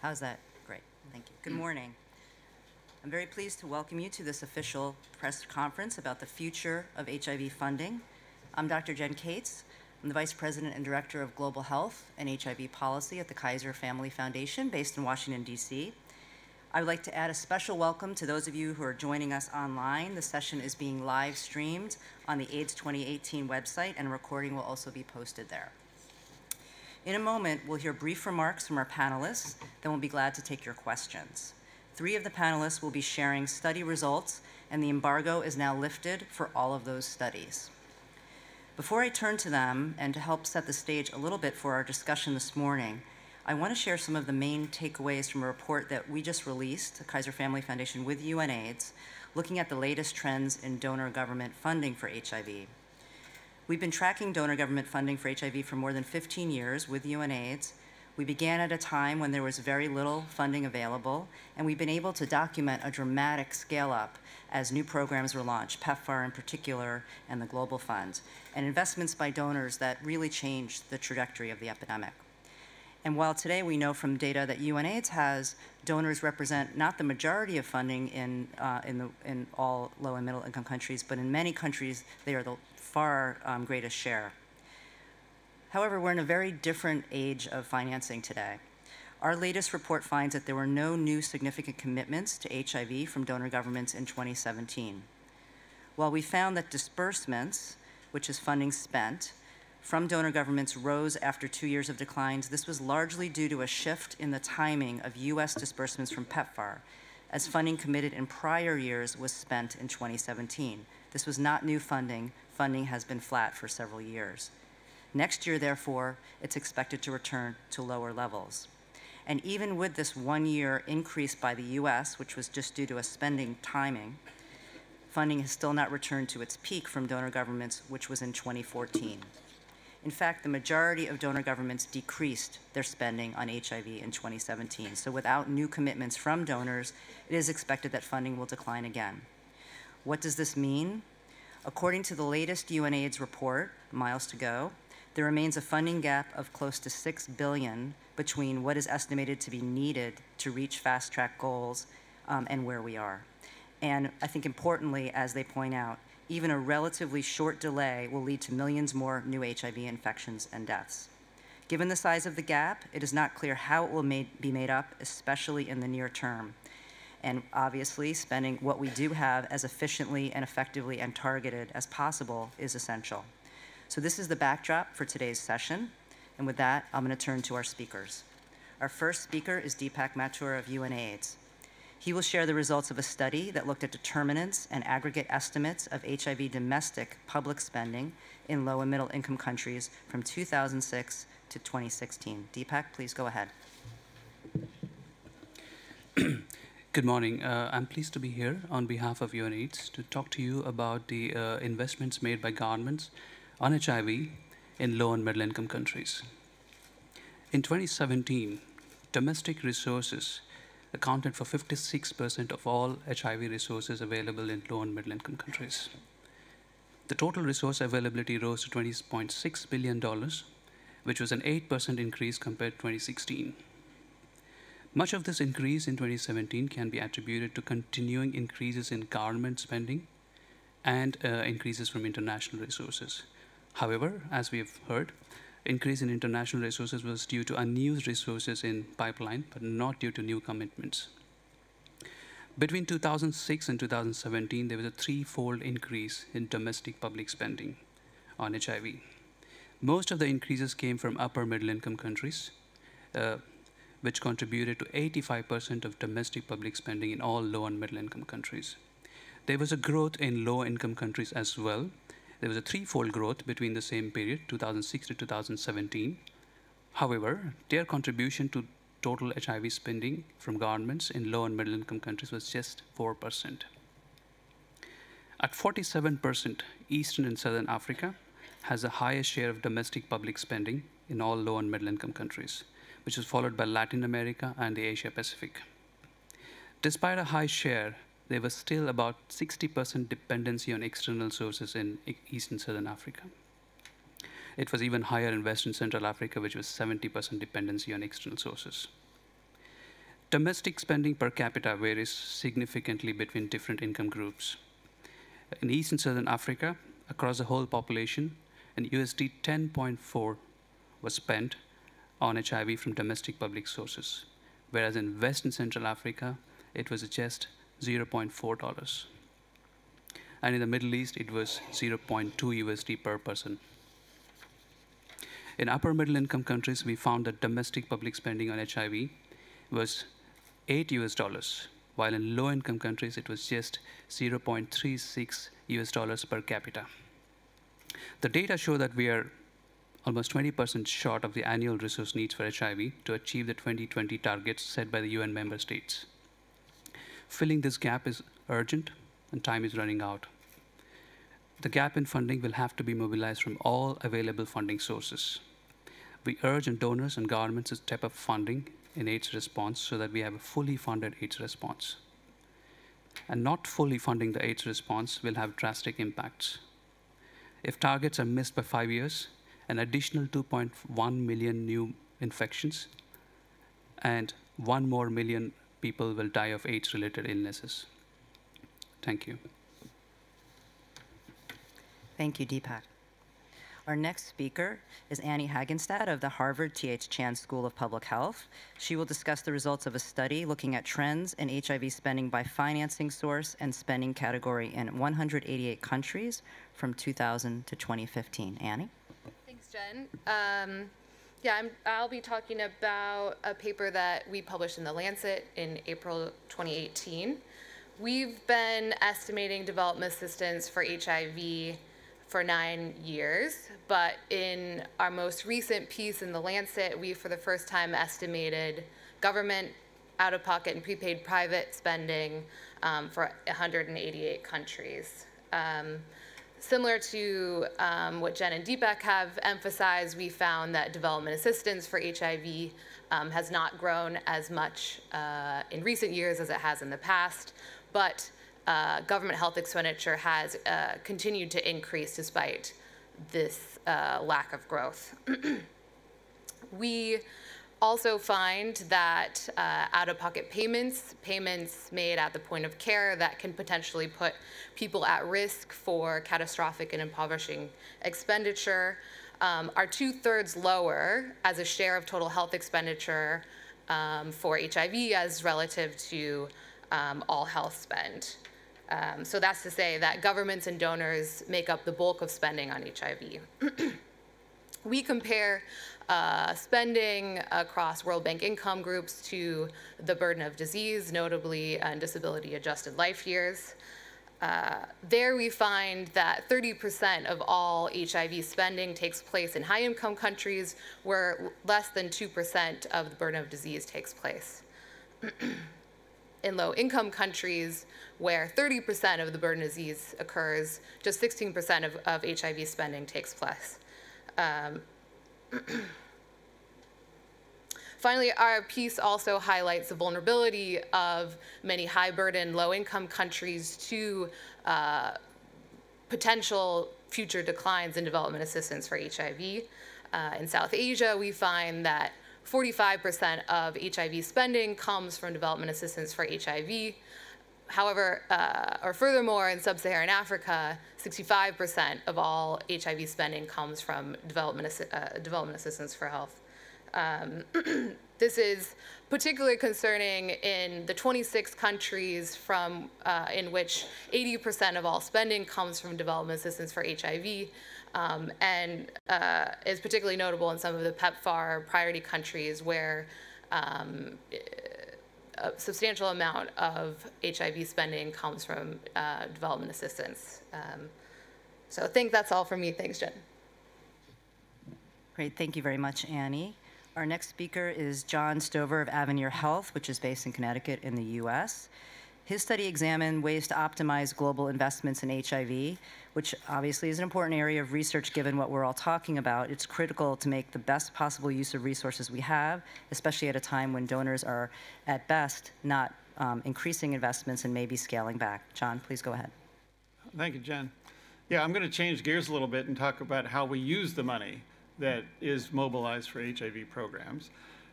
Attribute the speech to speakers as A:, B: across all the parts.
A: How's that? Great. Thank you. Good morning. I'm very pleased to welcome you to this official press conference about the future of HIV funding. I'm Dr. Jen Cates. I'm the Vice President and Director of Global Health and HIV Policy at the Kaiser Family Foundation based in Washington, D.C. I would like to add a special welcome to those of you who are joining us online. The session is being live streamed on the AIDS 2018 website, and a recording will also be posted there. In a moment, we'll hear brief remarks from our panelists, then we'll be glad to take your questions. 3 of the panelists will be sharing study results, and the embargo is now lifted for all of those studies. Before I turn to them, and to help set the stage a little bit for our discussion this morning, I want to share some of the main takeaways from a report that we just released, the Kaiser Family Foundation with UNAIDS, looking at the latest trends in donor government funding for HIV. We've been tracking donor government funding for HIV for more than 15 years with UNAIDS. We began at a time when there was very little funding available, and we've been able to document a dramatic scale-up as new programs were launched, PEPFAR in particular, and the Global Fund, and investments by donors that really changed the trajectory of the epidemic. And while today we know from data that UNAIDS has, donors represent not the majority of funding in all low and middle income countries, but in many countries they are the far greatest share. However, we're in a very different age of financing today. Our latest report finds that there were no new significant commitments to HIV from donor governments in 2017. While we found that disbursements, which is funding spent, from donor governments rose after 2 years of declines, this was largely due to a shift in the timing of US disbursements from PEPFAR, as funding committed in prior years was spent in 2017. This was not new funding. Funding has been flat for several years. Next year, therefore, it's expected to return to lower levels. And even with this 1-year increase by the US, which was just due to a spending timing, funding has still not returned to its peak from donor governments, which was in 2014. In fact, the majority of donor governments decreased their spending on HIV in 2017. So without new commitments from donors, it is expected that funding will decline again. What does this mean? According to the latest UNAIDS report, Miles to Go, there remains a funding gap of close to $6 billion between what is estimated to be needed to reach Fasttrack goals and where we are. And I think importantly, as they point out, even a relatively short delay will lead to millions more new HIV infections and deaths. Given the size of the gap, it is not clear how it will be made up, especially in the near term. And obviously, spending what we do have as efficiently and effectively and targeted as possible is essential. So this is the backdrop for today's session. And with that, I'm going to turn to our speakers. Our first speaker is Deepak Mathur of UNAIDS. He will share the results of a study that looked at determinants and aggregate estimates of HIV domestic public spending in low and middle income countries from 2006 to 2016. Deepak, please go ahead.
B: Good morning. I'm pleased to be here on behalf of UNAIDS to talk to you about the investments made by governments on HIV in low and middle income countries. In 2017, domestic resources accounted for 56% of all HIV resources available in low and middle income countries. The total resource availability rose to $20.6 billion, which was an 8% increase compared to 2016. Much of this increase in 2017 can be attributed to continuing increases in government spending and increases from international resources. However, as we have heard, increase in international resources was due to unused resources in pipeline, but not due to new commitments. Between 2006 and 2017, there was a 3-fold increase in domestic public spending on HIV. Most of the increases came from upper middle income countries, which contributed to 85% of domestic public spending in all low and middle income countries. There was a growth in low income countries as well. There was a 3-fold growth between the same period, 2006 to 2017. However, their contribution to total HIV spending from governments in low and middle income countries was just 4%. At 47%, Eastern and Southern Africa has the highest share of domestic public spending in all low and middle income countries, which is followed by Latin America and the Asia Pacific. Despite a high share, there was still about 60% dependency on external sources in East and Southern Africa. It was even higher in West and Central Africa, which was 70% dependency on external sources. Domestic spending per capita varies significantly between different income groups. In East and Southern Africa, across the whole population, an USD 10.4 was spent on HIV from domestic public sources, whereas in West and Central Africa, it was just $0.4. And in the Middle East, it was 0.2 USD per person. In upper middle income countries, we found that domestic public spending on HIV was $8, while in low income countries, it was just 0.36 US dollars per capita. The data show that we are almost 20% short of the annual resource needs for HIV to achieve the 2020 targets set by the UN member states. Filling this gap is urgent, and time is running out. The gap in funding will have to be mobilized from all available funding sources. We urge donors and governments to step up funding in AIDS response so that we have a fully funded AIDS response. And not fully funding the AIDS response will have drastic impacts. If targets are missed by 5 years, an additional 2.1 million new infections and 1 more million people will die of AIDS-related illnesses. Thank you.
A: Thank you, Deepak. Our next speaker is Annie Hagenstad of the Harvard T.H. Chan School of Public Health. She will discuss the results of a study looking at trends in HIV spending by financing source and spending category in 188 countries from 2000 to 2015. Annie?
C: Thanks, Jen. I'll be talking about a paper that we published in The Lancet in April 2018. We've been estimating development assistance for HIV for 9 years, but in our most recent piece in The Lancet, we for the first time estimated government, out-of-pocket, and prepaid private spending for 188 countries. Similar to what Jen and Deepak have emphasized, we found that development assistance for HIV has not grown as much in recent years as it has in the past, but government health expenditure has continued to increase despite this lack of growth. We also find that out-of-pocket payments made at the point of care that can potentially put people at risk for catastrophic and impoverishing expenditure are 2/3 lower as a share of total health expenditure for HIV as relative to all health spend. So that's to say that governments and donors make up the bulk of spending on HIV. We compare spending across World Bank income groups to the burden of disease, notably disability-adjusted life years. There we find that 30% of all HIV spending takes place in high-income countries, where less than 2% of the burden of disease takes place. In low-income countries, where 30% of the burden of disease occurs, just 16% of HIV spending takes place. Finally, our piece also highlights the vulnerability of many high-burden, low-income countries to potential future declines in development assistance for HIV. In South Asia, we find that 45% of HIV spending comes from development assistance for HIV. However, or furthermore, in sub-Saharan Africa, 65% of all HIV spending comes from development assistance for health. This is particularly concerning in the 26 countries in which 80% of all spending comes from development assistance for HIV, and is particularly notable in some of the PEPFAR priority countries where a substantial amount of HIV spending comes from development assistance. So I think that's all from me. Thanks, Jen.
A: Great, thank you very much, Annie. Our next speaker is John Stover of Avenir Health, which is based in Connecticut in the US. His study examined ways to optimize global investments in HIV, which obviously is an important area of research given what we're all talking about. It's critical to make the best possible use of resources we have, especially at a time when donors are, at best, not increasing investments and maybe scaling back. John, please go ahead.
D: Thank you, Jen. Yeah, I'm going to change gears a little bit and talk about how we use the money that is mobilized for HIV programs.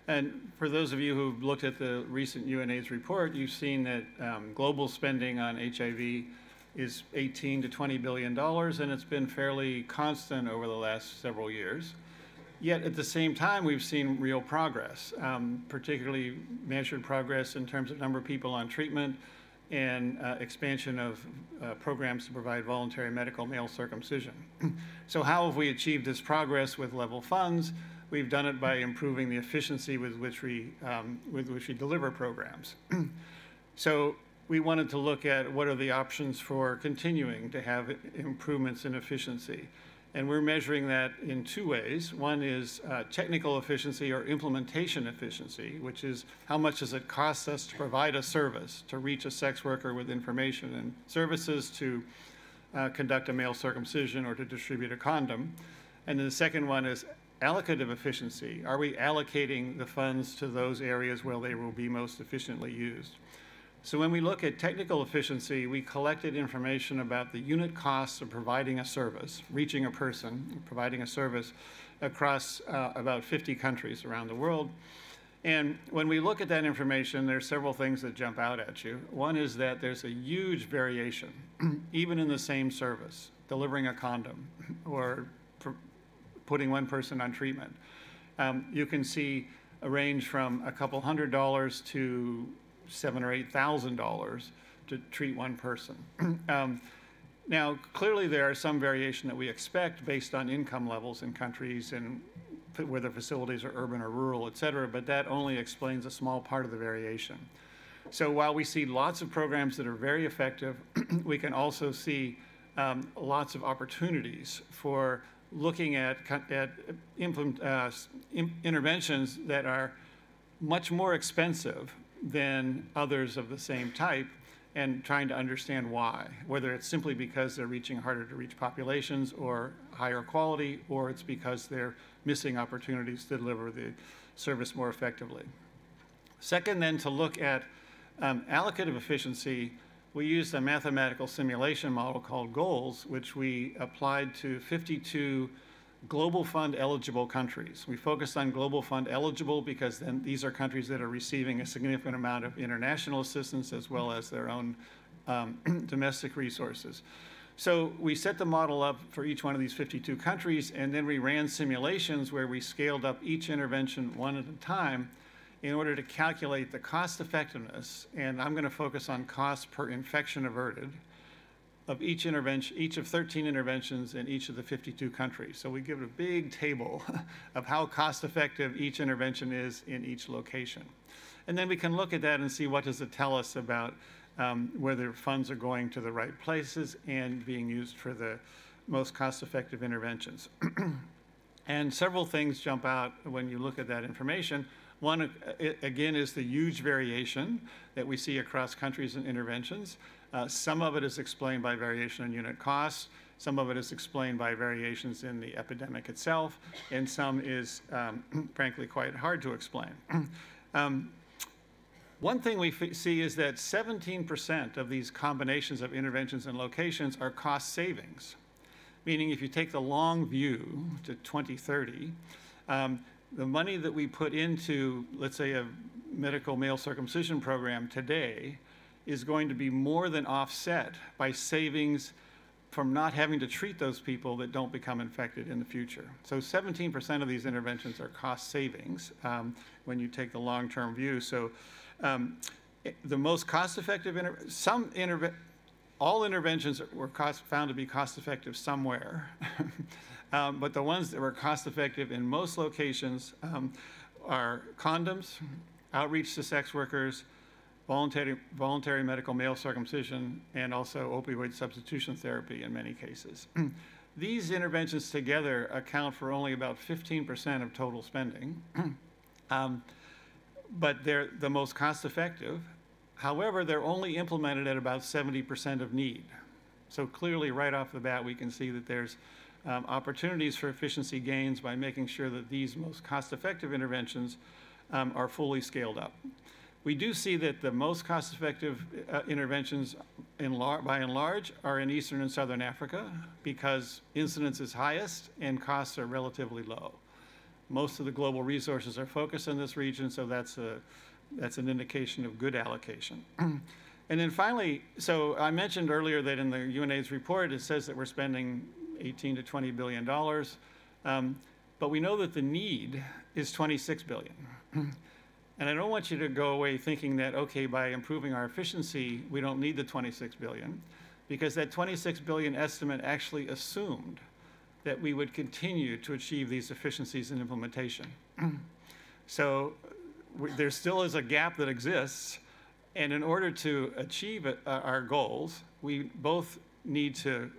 D: And for those of you who've looked at the recent UNAIDS report, you've seen that global spending on HIV is $18 to $20 billion, and it's been fairly constant over the last several years. Yet at the same time, we've seen real progress, particularly measured progress in terms of number of people on treatment and expansion of programs to provide voluntary medical male circumcision. So how have we achieved this progress with level funds? We've done it by improving the efficiency with which we deliver programs. So we wanted to look at what are the options for continuing to have improvements in efficiency. And we're measuring that in two ways. One is technical efficiency or implementation efficiency, which is how much does it cost us to provide a service, to reach a sex worker with information and services, to conduct a male circumcision or to distribute a condom. And then the second one is allocative efficiency. Are we allocating the funds to those areas where they will be most efficiently used? So when we look at technical efficiency, we collected information about the unit costs of providing a service, reaching a person, providing a service across about 50 countries around the world. And when we look at that information, there's several things that jump out at you. One is that there's a huge variation, even in the same service, delivering a condom or putting one person on treatment. You can see a range from a couple $100s to $7,000 or $8,000 to treat one person. Now, clearly there are some variation that we expect based on income levels in countries and whether facilities are urban or rural, et cetera, but that only explains a small part of the variation. So while we see lots of programs that are very effective, we can also see lots of opportunities for looking at interventions that are much more expensive than others of the same type, and trying to understand why, whether it's simply because they're reaching harder to reach populations or higher quality, or it's because they're missing opportunities to deliver the service more effectively. Second, then, to look at allocative efficiency, we used a mathematical simulation model called GOALS, which we applied to 52 Global Fund eligible countries. We focused on Global Fund eligible because then these are countries that are receiving a significant amount of international assistance as well as their own domestic resources. So we set the model up for each one of these 52 countries, and then we ran simulations where we scaled up each intervention one at a time in order to calculate the cost effectiveness, and I'm going to focus on cost per infection averted, of each intervention, each of 13 interventions in each of the 52 countries. So we give a big table of how cost effective each intervention is in each location. And then we can look at that and see what does it tell us about whether funds are going to the right places and being used for the most cost effective interventions. And several things jump out when you look at that information. One, again, is the huge variation that we see across countries and interventions. Some of it is explained by variation in unit costs. Some of it is explained by variations in the epidemic itself. And some is, frankly, quite hard to explain. One thing we see is that 17% of these combinations of interventions and locations are cost savings, meaning if you take the long view to 2030, the money that we put into, let's say, a medical male circumcision program today is going to be more than offset by savings from not having to treat those people that don't become infected in the future. So 17% of these interventions are cost savings when you take the long-term view. So the most cost-effective, all interventions were found to be cost-effective somewhere. But the ones that were cost-effective in most locations are condoms, outreach to sex workers, voluntary medical male circumcision, and also opioid substitution therapy in many cases. These interventions together account for only about 15% of total spending, but they're the most cost-effective. However, they're only implemented at about 70% of need. So clearly, right off the bat, we can see that there's opportunities for efficiency gains by making sure that these most cost-effective interventions are fully scaled up. We do see that the most cost-effective interventions, by and large, are in Eastern and Southern Africa because incidence is highest and costs are relatively low. Most of the global resources are focused in this region, so that's an indication of good allocation. And then finally, so I mentioned earlier that in the UNAIDS report, it says that we're spending $18 to $20 billion, but we know that the need is $26 billion. And I don't want you to go away thinking that, okay, by improving our efficiency, we don't need the $26 billion, because that $26 billion estimate actually assumed that we would continue to achieve these efficiencies in implementation. So there still is a gap that exists, and in order to achieve our goals, we both need to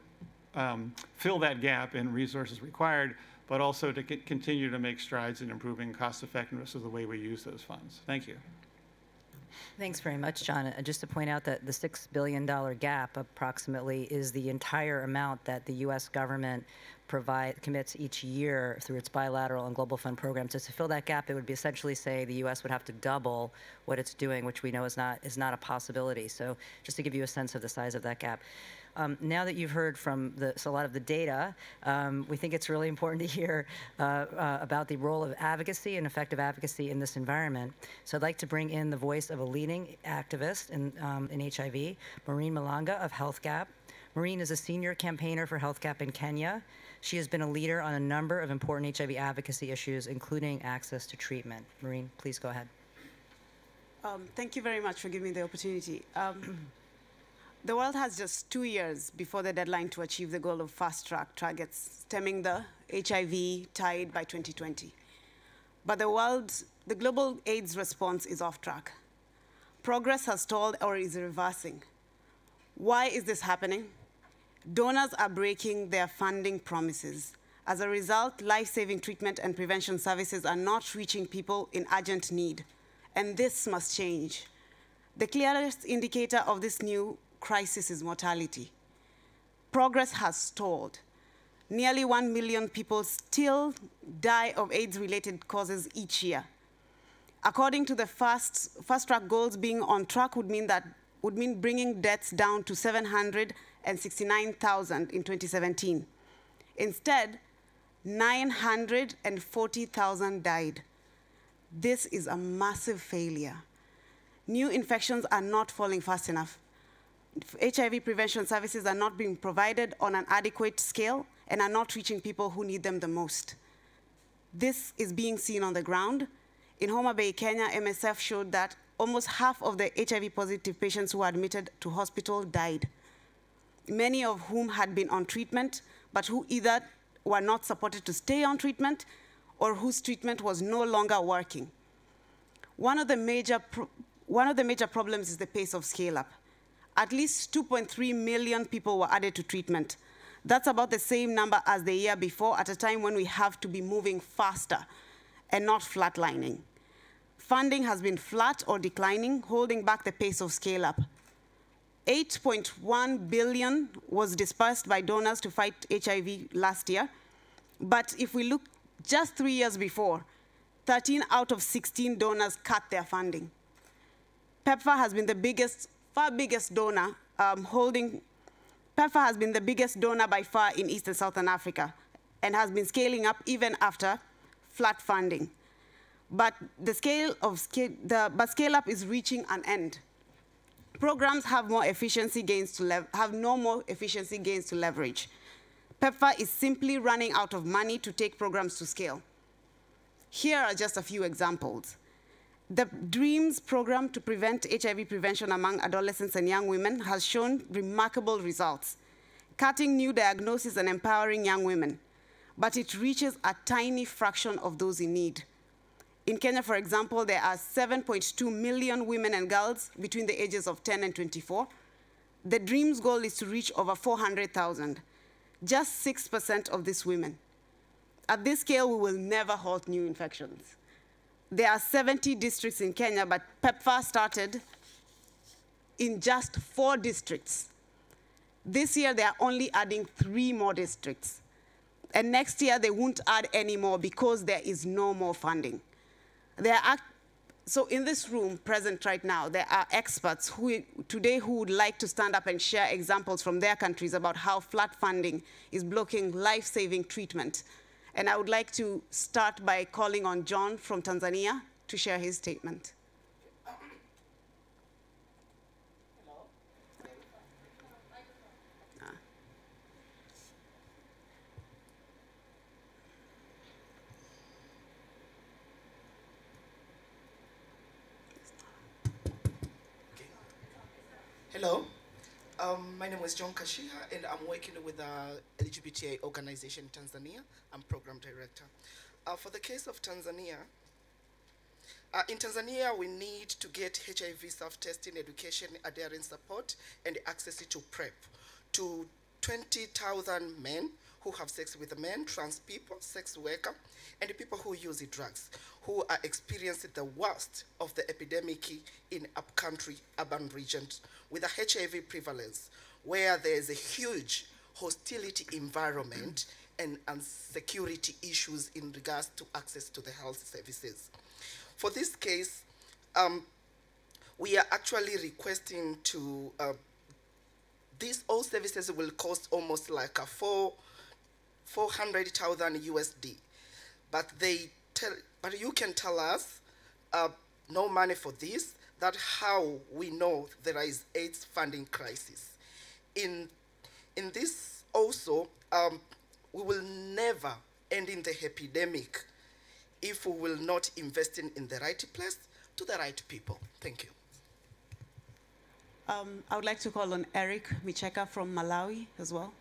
D: fill that gap in resources required, but also to continue to make strides in improving cost effectiveness of the way we use those funds. Thank you.
A: Thanks very much, John. Just to point out that the $6 billion gap approximately is the entire amount that the U.S. government commits each year through its bilateral and global fund programs. So to fill that gap, it would be essentially say the U.S. would have to double what it's doing, which we know is not a possibility. So just to give you a sense of the size of that gap. Now that you've heard from a lot of the data, we think it's really important to hear about the role of advocacy and effective advocacy in this environment. So I'd like to bring in the voice of a leading activist in HIV, Maureen Malanga of HealthGap. Maureen is a senior campaigner for HealthGap in Kenya. She has been a leader on a number of important HIV advocacy issues, including access to treatment. Maureen, please go ahead.
E: Thank you very much for giving me the opportunity. The world has just 2 years before the deadline to achieve the goal of fast-track targets, stemming the HIV tide by 2020. But the global AIDS response is off track. Progress has stalled or is reversing. Why is this happening? Donors are breaking their funding promises. As a result, life-saving treatment and prevention services are not reaching people in urgent need. And this must change. The clearest indicator of this new crisis is mortality. Progress has stalled. Nearly 1 million people still die of AIDS-related causes each year. According to the fast-track goals, being on track would mean bringing deaths down to 769,000 in 2017. Instead, 940,000 died. This is a massive failure. New infections are not falling fast enough. HIV prevention services are not being provided on an adequate scale and are not reaching people who need them the most. This is being seen on the ground. In Homa Bay, Kenya, MSF showed that almost half of the HIV-positive patients who were admitted to hospital died, many of whom had been on treatment, but who either were not supported to stay on treatment or whose treatment was no longer working. One of the major problems is the pace of scale-up. At least 2.3 million people were added to treatment. That's about the same number as the year before, at a time when we have to be moving faster and not flatlining. Funding has been flat or declining, holding back the pace of scale-up. 8.1 billion was dispersed by donors to fight HIV last year. But if we look just 3 years before, 13 out of 16 donors cut their funding. PEPFAR has been the far biggest donor, PEPFAR has been the biggest donor by far in East and Southern Africa and has been scaling up even after flat funding. But scale-up is reaching an end. Programs have no more efficiency gains to leverage. PEPFAR is simply running out of money to take programs to scale. Here are just a few examples. The DREAMS program to prevent HIV prevention among adolescents and young women has shown remarkable results, cutting new diagnoses and empowering young women. But it reaches a tiny fraction of those in need. In Kenya, for example, there are 7.2 million women and girls between the ages of 10 and 24. The DREAMS goal is to reach over 400,000, just 6% of these women. At this scale, we will never halt new infections. There are 70 districts in Kenya, but PEPFAR started in just 4 districts. This year, they are only adding 3 more districts. And next year, they won't add any more because there is no more funding. So in this room present right now, there are experts who would like to stand up and share examples from their countries about how flat funding is blocking life-saving treatment And I would like to start by calling on John from Tanzania to share his statement.
F: Hello, my name is John Kashiha, and I'm working with the LGBTI organization in Tanzania. I'm program director. For the case of Tanzania, in Tanzania, we need to get HIV self-testing, education, adherence support, and access to PrEP to 20,000 men who have sex with men, trans people, sex workers, and people who use drugs, who are experiencing the worst of the epidemic in upcountry urban regions with a HIV prevalence, where there is a huge hostility environment and security issues in regards to access to the health services. For this case, we are actually requesting to, all services will cost almost like a 400,000 USD, but you can tell us no money for this. That's how we know there is AIDS funding crisis. In this also, we will never end in the epidemic if we will not invest in the right place to the right people. Thank you.
E: I would like to call on Eric Micheka from Malawi as well.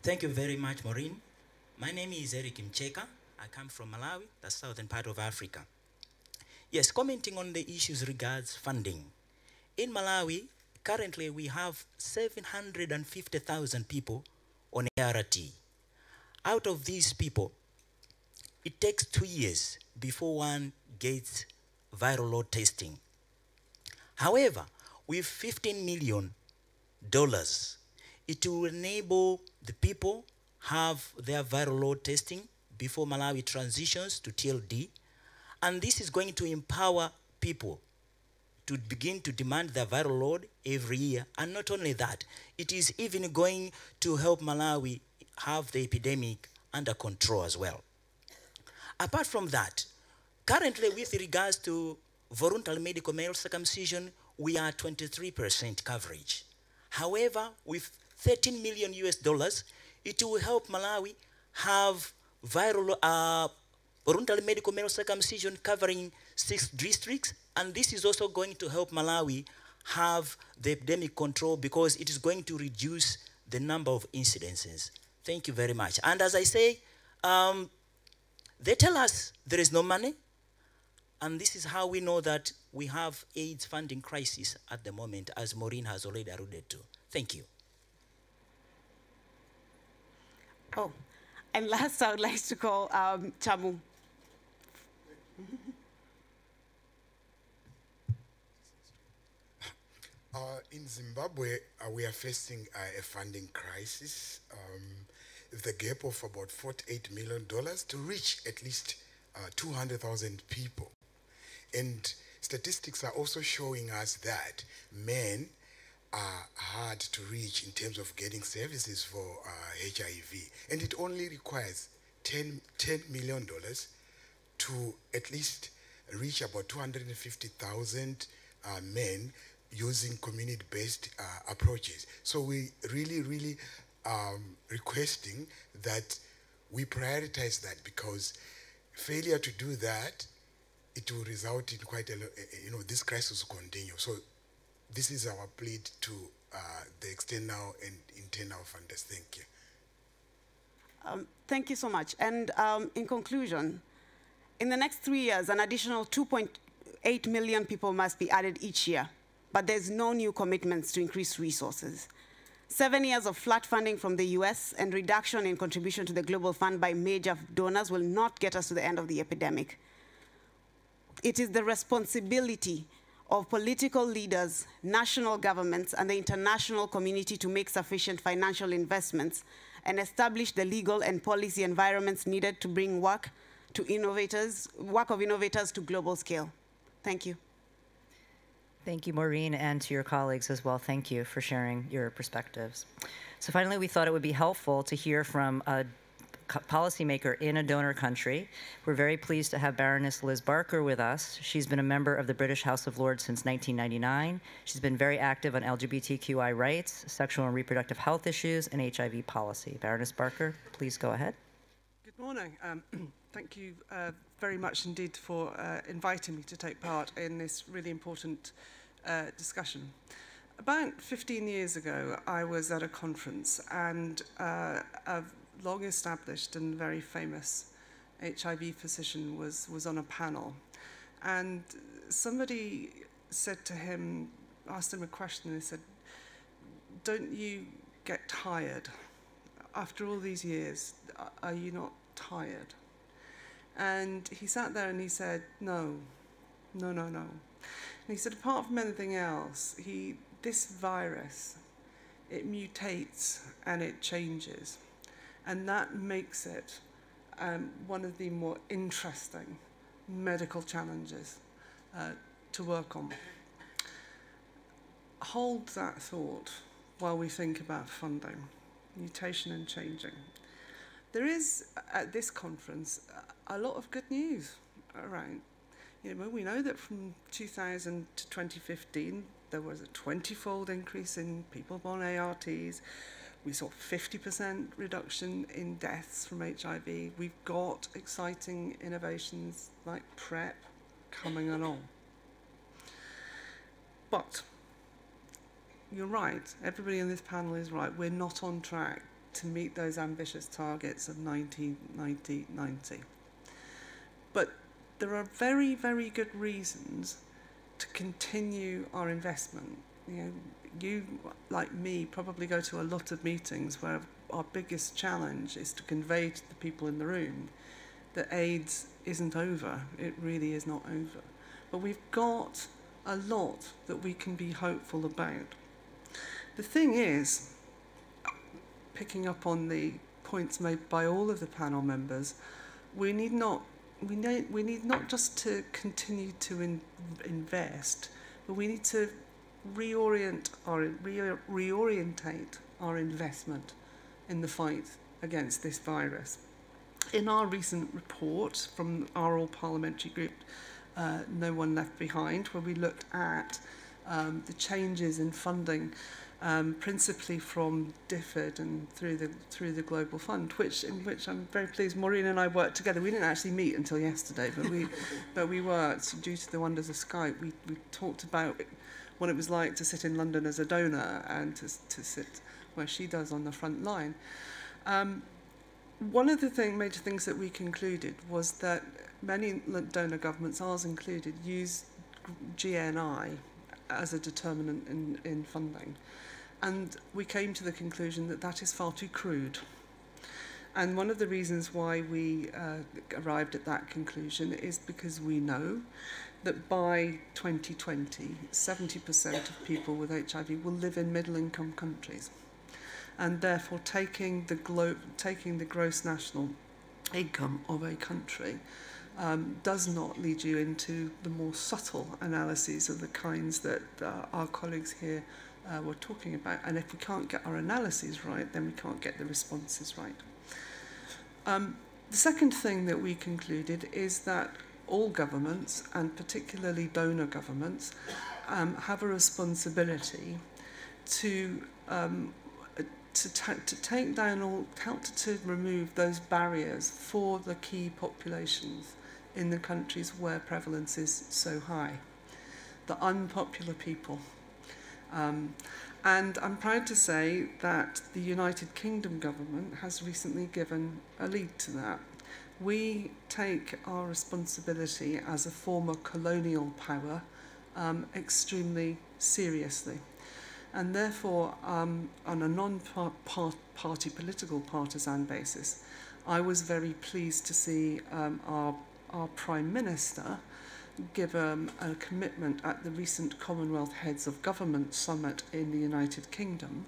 G: Thank you very much, Maureen. My name is Eric Mcheka. I come from Malawi, the southern part of Africa. Yes, commenting on the issues regards funding. In Malawi, currently we have 750,000 people on ART. Out of these people, it takes 2 years before one gets viral load testing. However, with $15 million, it will enable the people have their viral load testing before Malawi transitions to TLD, and this is going to empower people to begin to demand their viral load every year. And not only that, it is even going to help Malawi have the epidemic under control as well. Apart from that, currently with regards to voluntary medical male circumcision, we are 23% coverage. However, with $13 million US, it will help Malawi have voluntary medical male circumcision covering 6 districts, and this is also going to help Malawi have the epidemic control because it is going to reduce the number of incidences. Thank you very much. And as I say, they tell us there is no money, and this is how we know that we have AIDS funding crisis at the moment, as Maureen has already alluded to. Thank you.
E: Oh, and last I would like to call Chamu.
H: In Zimbabwe, we are facing a funding crisis with a gap of about $48 million to reach at least 200,000 people. And statistics are also showing us that men are hard to reach in terms of getting services for HIV. And it only requires $10 million to at least reach about 250,000 men using community-based approaches. So we really requesting that we prioritize that, because failure to do that, it will result in quite a lot, this crisis will continue. So this is our plea to the external and internal funders. Thank you.
E: Thank you so much. And in conclusion, in the next 3 years, an additional 2.8 million people must be added each year, but there's no new commitments to increase resources. 7 years of flat funding from the US and reduction in contribution to the Global Fund by major donors will not get us to the end of the epidemic. It is the responsibility of political leaders, national governments, and the international community to make sufficient financial investments and establish the legal and policy environments needed to bring work of innovators to global scale. Thank you.
A: Thank you, Maureen, and to your colleagues as well. Thank you for sharing your perspectives. So finally, we thought it would be helpful to hear from a policymaker in a donor country. We're very pleased to have Baroness Liz Barker with us. She's been a member of the British House of Lords since 1999. She's been very active on LGBTQI rights, sexual and reproductive health issues, and HIV policy. Baroness Barker, please go ahead.
I: Good morning. Thank you very much indeed for inviting me to take part in this really important discussion. About 15 years ago, I was at a conference, and a long-established and very famous HIV physician was on a panel. And somebody said to him, asked him a question, and he said, "Don't you get tired? After all these years, are you not tired?" And he sat there and he said, no. And he said, apart from anything else, this virus, it mutates and it changes. And that makes it one of the more interesting medical challenges to work on. Hold that thought while we think about funding, mutation and changing. There is, at this conference, a lot of good news around. You know, we know that from 2000 to 2015, there was a 20-fold increase in people born ARTs. We saw 50% reduction in deaths from HIV. We've got exciting innovations like PrEP coming along. But you're right, everybody in this panel is right. We're not on track to meet those ambitious targets of 90. But there are very, very good reasons to continue our investment. You know, you, like me, probably go to a lot of meetings where our biggest challenge is to convey to the people in the room that AIDS isn't over. It really is not over. But we've got a lot that we can be hopeful about. The thing is, picking up on the points made by all of the panel members, we need not just to continue to invest, but we need to reorientate our investment in the fight against this virus. In our recent report from our all-parliamentary group, No One Left Behind, where we looked at the changes in funding, principally from DFID and through the Global Fund, in which I'm very pleased Maureen and I worked together. We didn't actually meet until yesterday, but we worked due to the wonders of Skype. We talked about what it was like to sit in London as a donor and to sit where she does on the front line. One of the major things that we concluded was that many donor governments, ours included, use GNI as a determinant in funding. And we came to the conclusion that that is far too crude. And one of the reasons why we arrived at that conclusion is because we know that by 2020, 70% of people with HIV will live in middle-income countries. And therefore, taking the gross national income of a country does not lead you into the more subtle analyses of the kinds that our colleagues here were talking about. And if we can't get our analyses right, then we can't get the responses right. The second thing that we concluded is that all governments, and particularly donor governments, have a responsibility to take down or help to remove those barriers for the key populations in the countries where prevalence is so high, the unpopular people. And I'm proud to say that the United Kingdom government has recently given a lead to that. We take our responsibility as a former colonial power extremely seriously. And therefore, on a non-party political partisan basis, I was very pleased to see our Prime Minister give a commitment at the recent Commonwealth Heads of Government Summit in the United Kingdom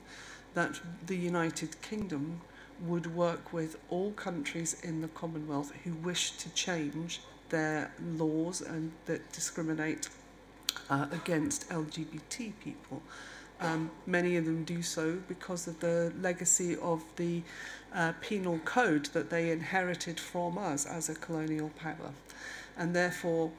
I: that the United Kingdom would work with all countries in the Commonwealth who wish to change their laws and that discriminate against LGBT people. Many of them do so because of the legacy of the penal code that they inherited from us as a colonial power. And therefore,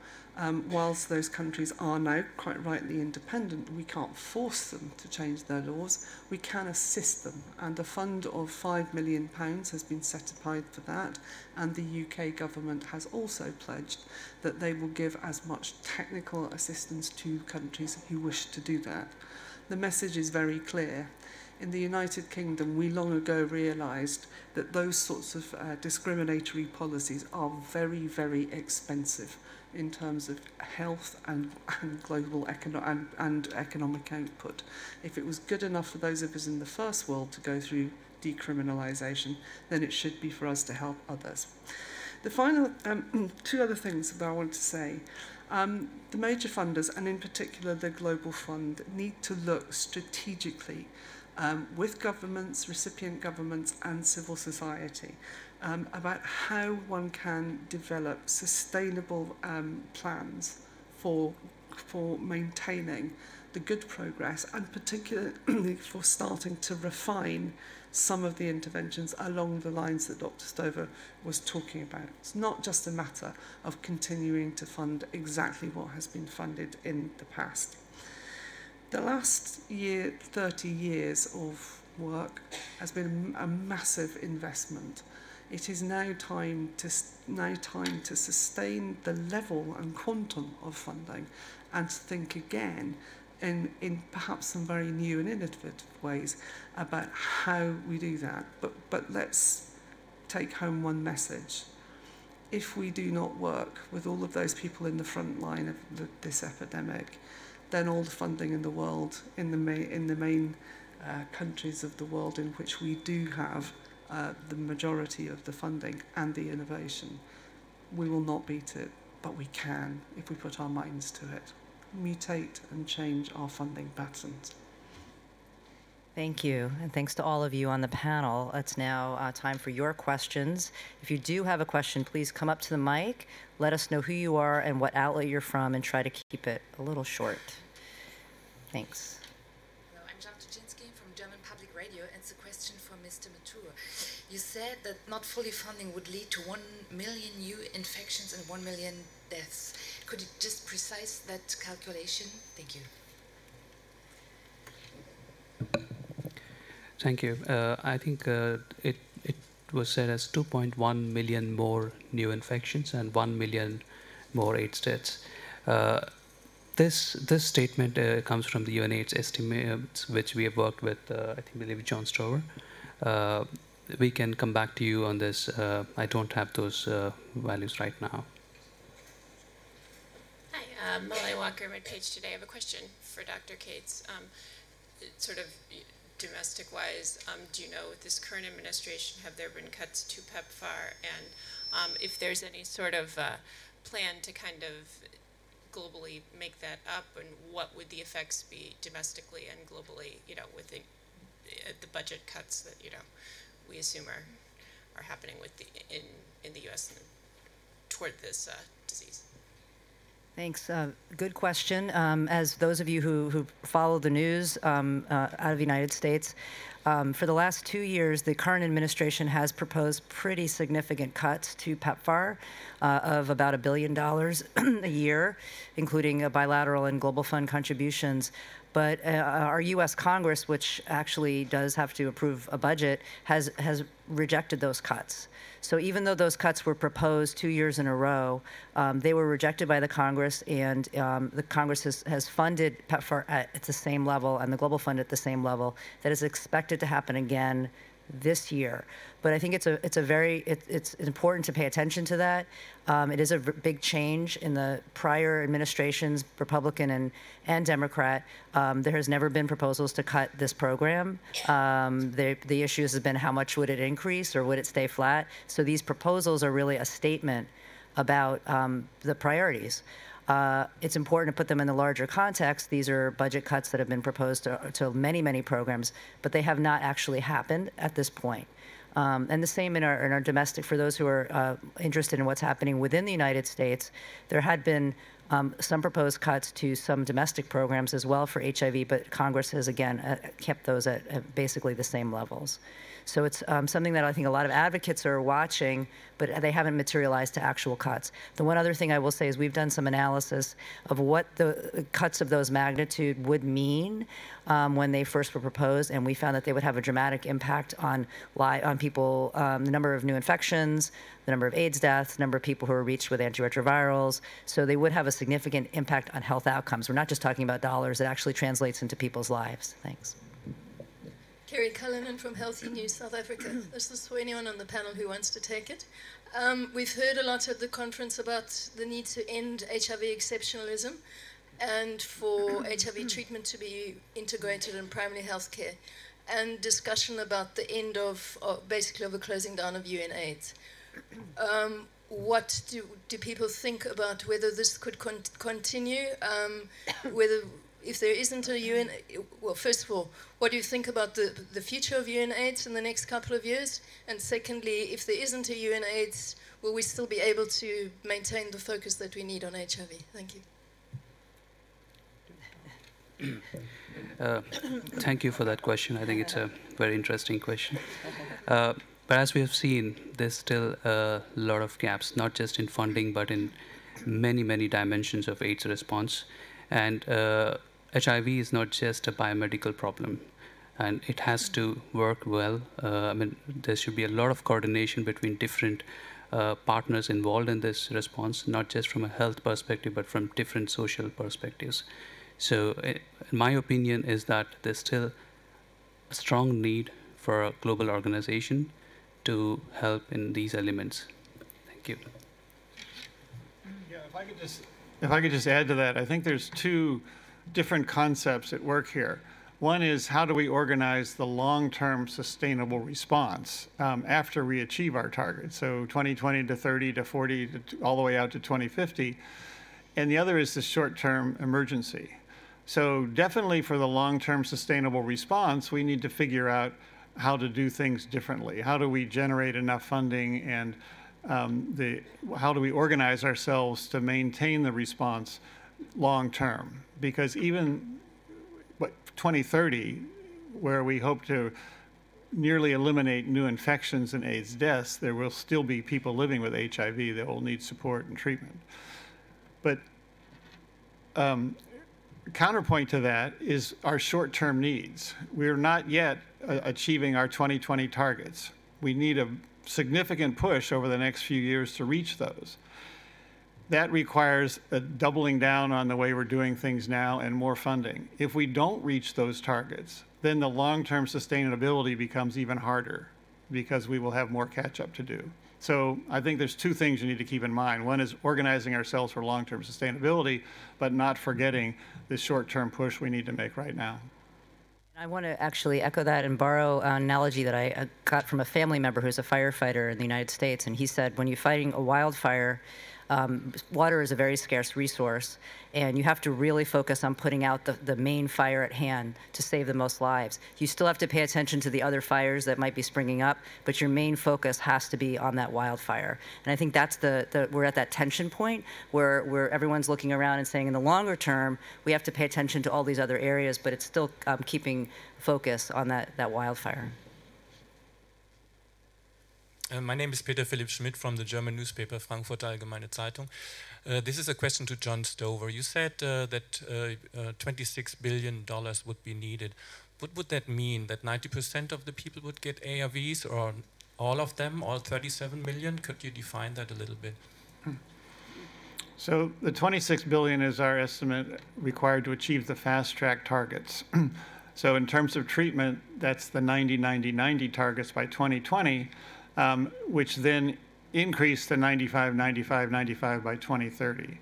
I: whilst those countries are now quite rightly independent, we can't force them to change their laws. We can assist them, and a fund of £5 million has been set aside for that, and the UK government has also pledged that they will give as much technical assistance to countries who wish to do that. The message is very clear. In the United Kingdom, we long ago realised that those sorts of discriminatory policies are very, very expensive in terms of health and global economic output. If it was good enough for those of us in the first world to go through decriminalisation, then it should be for us to help others. The final two other things that I want to say. The major funders, and in particular the Global Fund, need to look strategically with governments, recipient governments and civil society about how one can develop sustainable plans for maintaining the good progress, and particularly for starting to refine some of the interventions along the lines that Dr. Stover was talking about. It's not just a matter of continuing to fund exactly what has been funded in the past. The last 30 years of work has been a massive investment. It is now time to sustain the level and quantum of funding and to think again in perhaps some very new and innovative ways about how we do that. But let's take home one message. If we do not work with all of those people in the front line of this epidemic, then all the funding in the world, in the main countries of the world in which we do have the majority of the funding and the innovation, we will not beat it, but we can if we put our minds to it. Mutate and change our funding patterns.
A: Thank you, and thanks to all of you on the panel. It's now time for your questions. If you do have a question, please come up to the mic, let us know who you are and what outlet you're from, and try to keep it a little short. Thanks.
J: Hello, I'm Jan Tuczynski from German Public Radio, and it's a question for Mr. Mature. You said that not fully funding would lead to 1 million new infections and 1 million deaths. Could you just precise that calculation? Thank you.
B: Thank you. I think it was said as 2.1 million more new infections and 1 million more AIDS deaths. This statement comes from the UNAIDS estimates, which we have worked with, I believe, John Stover. We can come back to you on this. I don't have those values right now.
K: Hi, Malawi Walker, Mid-Page Today. I have a question for Dr. Cates. Sort of domestic-wise, do you know, with this current administration, have there been cuts to PEPFAR? And if there's any sort of plan to kind of globally make that up, and what would the effects be domestically and globally, you know, with the budget cuts that, you know, we assume are happening with in the U.S. toward this disease?
A: Thanks. Good question. As those of you who follow the news out of the United States, for the last 2 years, the current administration has proposed pretty significant cuts to PEPFAR of about $1 billion a year, including bilateral and global fund contributions. But our U.S. Congress, which actually does have to approve a budget, has rejected those cuts. So even though those cuts were proposed 2 years in a row, they were rejected by the Congress, and the Congress has funded PEPFAR at the same level and the Global Fund at the same level. That is expected to happen again this year. But I think it's important to pay attention to that. It is a big change in the prior administrations, Republican and Democrat. There has never been proposals to cut this program. The issues have been how much would it increase or would it stay flat? So these proposals are really a statement about the priorities. It's important to put them in the larger context. These are budget cuts that have been proposed to many, many programs, but they have not actually happened at this point. And the same in our domestic, for those who are interested in what's happening within the United States, there had been some proposed cuts to some domestic programs as well for HIV, but Congress has, again, kept those at basically the same levels. So it's something that I think a lot of advocates are watching, but they haven't materialized to actual cuts. The one other thing I will say is we've done some analysis of what the cuts of those magnitude would mean when they first were proposed, and we found that they would have a dramatic impact on people, the number of new infections, the number of AIDS deaths, the number of people who are reached with antiretrovirals. So they would have a significant impact on health outcomes. We're not just talking about dollars, it actually translates into people's lives. Thanks.
L: Kerry Cullinan from Healthy News South Africa. This is for anyone on the panel who wants to take it. We've heard a lot at the conference about the need to end HIV exceptionalism and for HIV treatment to be integrated in primary health care, and discussion about the end of basically of the closing down of UN/AIDS. What do people think about whether this could continue, whether if there isn't a UN, well, first of all, what do you think about the future of UN/AIDS in the next couple of years? And secondly, if there isn't a UN/AIDS, will we still be able to maintain the focus that we need on HIV? Thank you.
B: Thank you for that question. I think it's a very interesting question. But as we have seen, there's still a lot of gaps, not just in funding, but in many, many dimensions of AIDS response. And HIV is not just a biomedical problem, and it has to work well. I mean, there should be a lot of coordination between different partners involved in this response, not just from a health perspective, but from different social perspectives. So my opinion is that there's still a strong need for a global organization to help in these elements. Thank you.
D: Yeah, if I could just add to that, I think there's two different concepts at work here. One is how do we organize the long-term sustainable response after we achieve our target, so 2020 to 30 to 40 to all the way out to 2050. And the other is the short-term emergency. So definitely for the long-term sustainable response, we need to figure out how to do things differently. How do we generate enough funding, and how do we organize ourselves to maintain the response long-term? Because even 2030, where we hope to nearly eliminate new infections and AIDS deaths, there will still be people living with HIV that will need support and treatment. But counterpoint to that is our short-term needs. We're not yet achieving our 2020 targets. We need a significant push over the next few years to reach those. That requires a doubling down on the way we're doing things now and more funding. If we don't reach those targets, then the long-term sustainability becomes even harder because we will have more catch-up to do. So I think there's two things you need to keep in mind. One is organizing ourselves for long-term sustainability, but not forgetting the short-term push we need to make right now.
A: I want to actually echo that and borrow an analogy that I got from a family member who's a firefighter in the United States. And he said, when you're fighting a wildfire, water is a very scarce resource, and you have to really focus on putting out the main fire at hand to save the most lives. You still have to pay attention to the other fires that might be springing up, but your main focus has to be on that wildfire. And I think that's we're at that tension point where everyone's looking around and saying in the longer term, we have to pay attention to all these other areas, but it's still keeping focus on that wildfire.
M: My name is Peter Philipp Schmidt from the German newspaper Frankfurter Allgemeine Zeitung. This is a question to John Stover. You said that $26 billion would be needed. What would that mean? That 90% of the people would get ARVs, or all of them, all 37 million? Could you define that a little bit?
D: So the 26 billion is our estimate required to achieve the fast-track targets. So in terms of treatment, that's the 90-90-90 targets by 2020. Which then increased to 95-95-95 by 2030.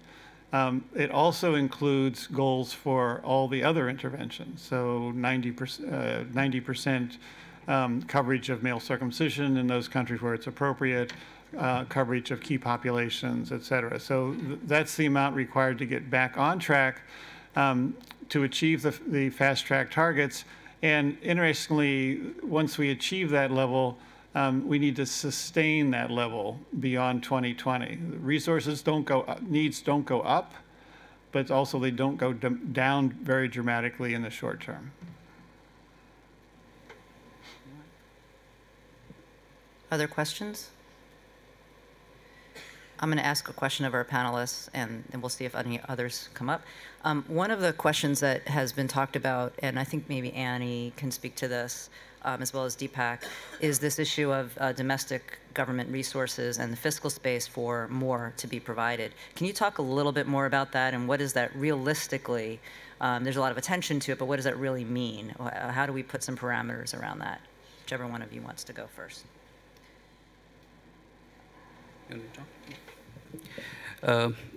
D: It also includes goals for all the other interventions, so 90% coverage of male circumcision in those countries where it's appropriate, coverage of key populations, et cetera. So that's the amount required to get back on track to achieve the fast-track targets. And interestingly, once we achieve that level, we need to sustain that level beyond 2020. Resources don't go up, needs don't go up, but also they don't go down very dramatically in the short term.
A: Other questions? I'm going to ask a question of our panelists, and then we'll see if any others come up. One of the questions that has been talked about, and I think maybe Annie can speak to this, as well as Deepak, is this issue of domestic government resources and the fiscal space for more to be provided. Can you talk a little bit more about that, and what does that realistically, there's a lot of attention to it, but what does that really mean? How do we put some parameters around that? Whichever one of you wants to go first.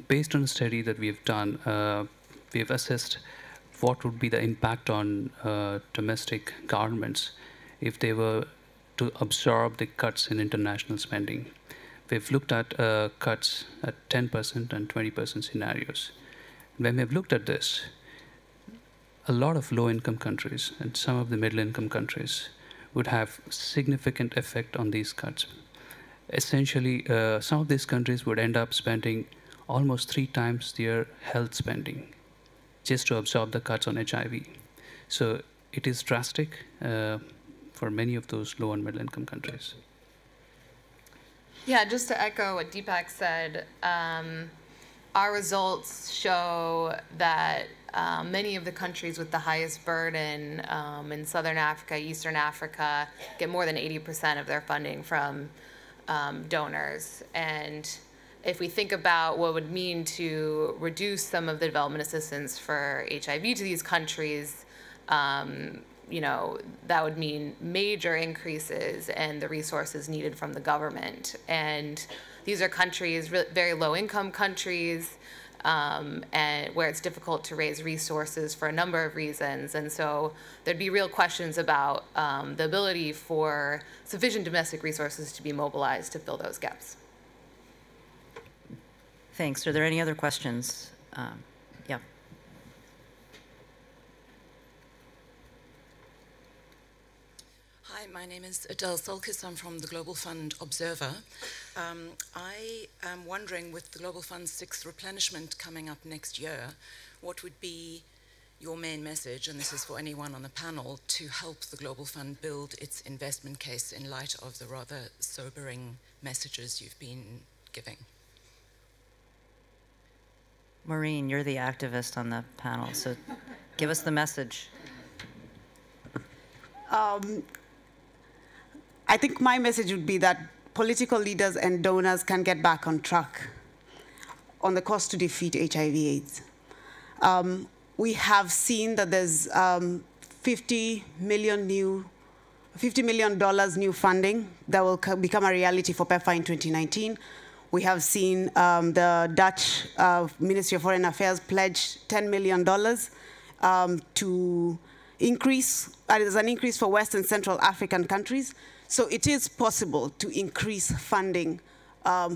B: Based on a study that we have done, we have assessed what would be the impact on domestic governments if they were to absorb the cuts in international spending. We've looked at cuts at 10% and 20% scenarios. When we've looked at this, a lot of low-income countries and some of the middle-income countries would have significant effect on these cuts. Essentially, some of these countries would end up spending almost 3 times their health spending just to absorb the cuts on HIV. So it is drastic for many of those low and middle income countries.
C: Yeah, just to echo what Deepak said, our results show that many of the countries with the highest burden in Southern Africa, Eastern Africa, get more than 80% of their funding from donors. And if we think about what it would mean to reduce some of the development assistance for HIV to these countries, you know, that would mean major increases in the resources needed from the government. And these are countries, very low-income countries, and where it's difficult to raise resources for a number of reasons. And so there'd be real questions about the ability for sufficient domestic resources to be mobilized to fill those gaps.
A: Thanks. Are there any other questions? Yeah.
N: Hi, my name is Adele Solkis. I'm from the Global Fund Observer. I am wondering, with the Global Fund's 6th replenishment coming up next year, what would be your main message, and this is for anyone on the panel, to help the Global Fund build its investment case in light of the rather sobering messages you've been giving?
A: Maureen, you're the activist on the panel, so give us the message.
E: I think my message would be that political leaders and donors can get back on track on the cost to defeat HIV/AIDS. We have seen that there's $50 million new funding that will become a reality for PEPFAR in 2019. We have seen the Dutch Ministry of Foreign Affairs pledge $10 million to increase, there's an increase for West and Central African countries. So it is possible to increase funding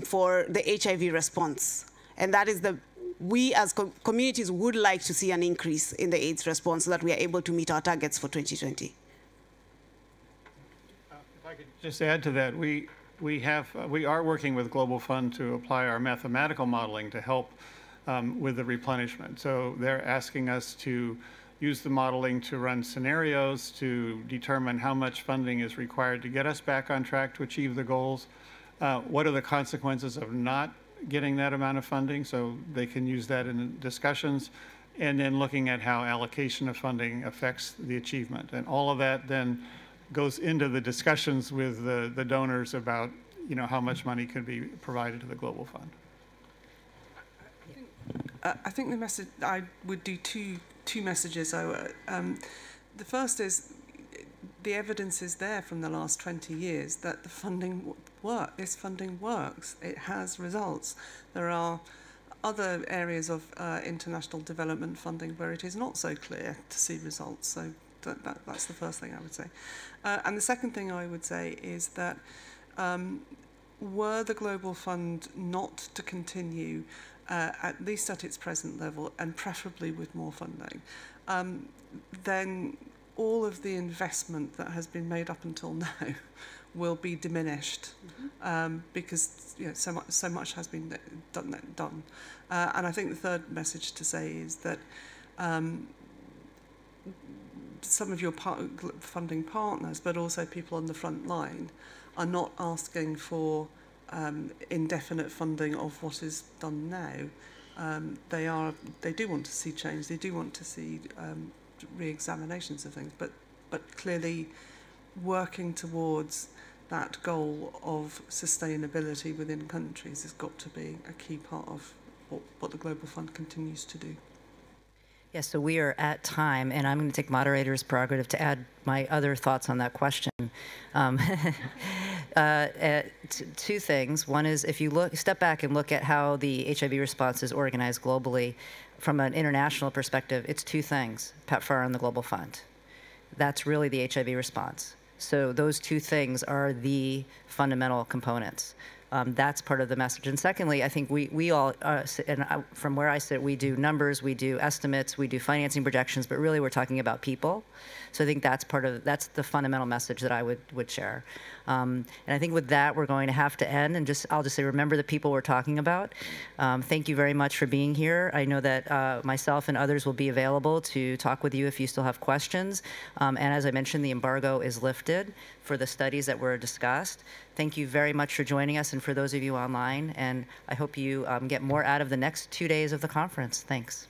E: for the HIV response. And that is we as communities would like to see an increase in the AIDS response so that we are able to meet our targets for 2020.
D: If I could just add to that, we are working with Global Fund to apply our mathematical modeling to help with the replenishment. So they're asking us to use the modeling to run scenarios to determine how much funding is required to get us back on track to achieve the goals. What are the consequences of not getting that amount of funding, so they can use that in discussions, and then looking at how allocation of funding affects the achievement. And all of that then goes into the discussions with the donors about, you know, how much money could be provided to the Global Fund.
I: I think the message, I would do two messages. The first is the evidence is there from the last 20 years that the funding this funding works. It has results. There are other areas of international development funding where it is not so clear to see results. So that's the first thing I would say. And the second thing I would say is that were the Global Fund not to continue at least at its present level, and preferably with more funding, then all of the investment that has been made up until now will be diminished because so much has been done. And I think the third message to say is that some of your funding partners, but also people on the front line, are not asking for indefinite funding of what is done now. They do want to see change. They do want to see re-examinations of things, but clearly working towards that goal of sustainability within countries has got to be a key part of what the Global Fund continues to do.
A: Yes, so we are at time, and I'm going to take moderator's prerogative to add my other thoughts on that question. Two things. One is if you step back and look at how the HIV response is organized globally, from an international perspective, it's two things, PEPFAR and the Global Fund. That's really the HIV response. So those two things are the fundamental components. That's part of the message. And secondly, I think we all, from where I sit, we do numbers, we do estimates, we do financing projections, but really we're talking about people. So I think that's that's the fundamental message that I would share. And I think with that, we're going to have to end, and I'll just say, remember the people we're talking about. Thank you very much for being here. I know that myself and others will be available to talk with you if you still have questions. And as I mentioned, the embargo is lifted for the studies that were discussed. Thank you very much for joining us, and for those of you online, and I hope you get more out of the next 2 days of the conference. Thanks.